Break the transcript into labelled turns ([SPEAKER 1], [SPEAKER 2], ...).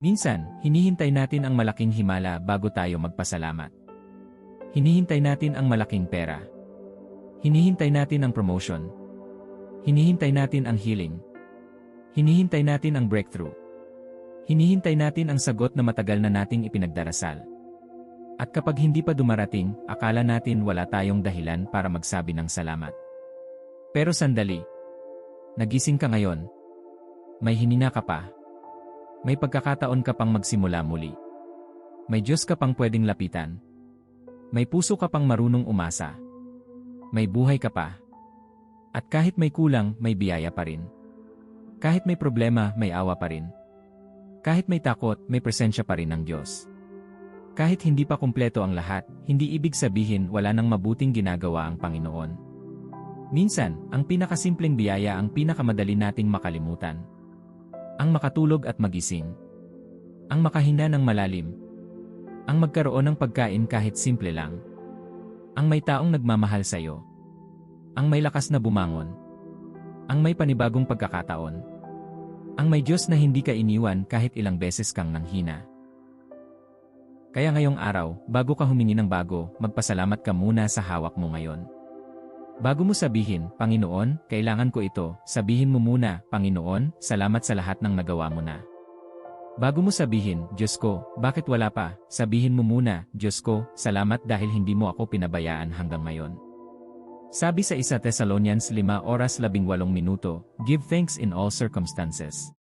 [SPEAKER 1] Minsan, hinihintay natin ang malaking himala bago tayo magpasalamat. Hinihintay natin ang malaking pera. Hinihintay natin ang promotion. Hinihintay natin ang healing. Hinihintay natin ang breakthrough. Hinihintay natin ang sagot na matagal na nating ipinagdarasal. At kapag hindi pa dumarating, akala natin wala tayong dahilan para magsabi ng salamat. Pero sandali. Nagising ka ngayon. May hinina ka pa. May pagkakataon ka pang magsimula muli. May Diyos ka pang pwedeng lapitan. May puso ka pang marunong umasa. May buhay ka pa. At kahit may kulang, may biyaya pa rin. Kahit may problema, may awa pa rin. Kahit may takot, may presensya pa rin ng Diyos. Kahit hindi pa kumpleto ang lahat, hindi ibig sabihin wala nang mabuting ginagawa ang Panginoon. Minsan, ang pinakasimpleng biyaya ang pinakamadali nating makalimutan. Ang makatulog at magising. Ang makahinga ng malalim. Ang magkaroon ng pagkain kahit simple lang. Ang may taong nagmamahal sa iyo. Ang may lakas na bumangon. Ang may panibagong pagkakataon. Ang may Diyos na hindi ka iniwan kahit ilang beses kang nanghina. Kaya ngayong araw, bago ka humingi ng bago, magpasalamat ka muna sa hawak mo ngayon. Bago mo sabihin, Panginoon, kailangan ko ito, sabihin mo muna, Panginoon, salamat sa lahat ng nagawa mo na. Bago mo sabihin, Diyos ko, bakit wala pa, sabihin mo muna, Diyos ko, salamat dahil hindi mo ako pinabayaan hanggang ngayon. Sabi sa 1 Thessalonians 5:18, give thanks in all circumstances.